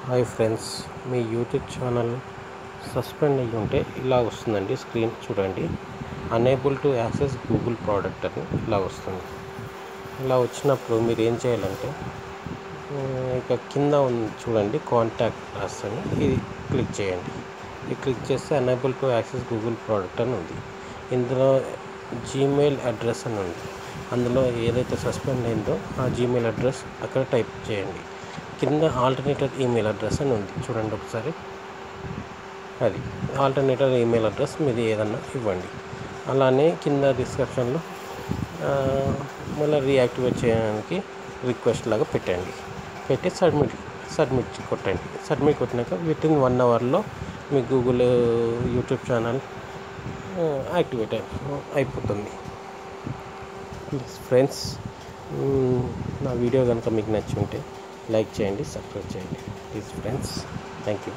Hi friends, మీ YouTube channel suspend అయ్యి ఉంటే ఇలా వస్తుందండి. స్క్రీన్ చూడండి. Unable to access Google product అని ఇలా వస్తుంది. ఇలా వచ్చినప్పుడు మీరు ఏం చేయాలంటే ఇక కింద ఉంది చూడండి, కాంటాక్ట్ అస్ అని, ఇది క్లిక్ చేయండి. ఇది క్లిక్ చేస్తే unable to access Google product అని ఉంది. ఇందులో జీమెయిల్ అడ్రస్ అని ఉంది. అందులో ఏదైతే సస్పెండ్ అయిందో ఆ జీమెయిల్ అడ్రస్ అక్కడ టైప్ చేయండి. కింద ఆల్టర్నేటర్ ఈమెయిల్ అడ్రస్ అని ఉంది చూడండి ఒకసారి. అది ఆల్టర్నేటర్ ఈమెయిల్ అడ్రస్ మీది ఏదన్నా ఇవ్వండి. అలానే కింద డిస్క్రిప్షన్లో మళ్ళీ రీయాక్టివేట్ చేయడానికి రిక్వెస్ట్ లాగా పెట్టండి. పెట్టి సబ్మిట్ కొట్టండి. సబ్మిట్ కొట్టినాక వితిన్ 1 అవర్లో మీ గూగుల్ యూట్యూబ్ ఛానల్ యాక్టివేట్ అయిపోతుంది. ప్లీజ్ ఫ్రెండ్స్, నా వీడియో కనుక మీకు నచ్చి ఉంటే లైక్ చేయండి, సబ్స్క్రైబ్ చేయండి. Please friends, thank you.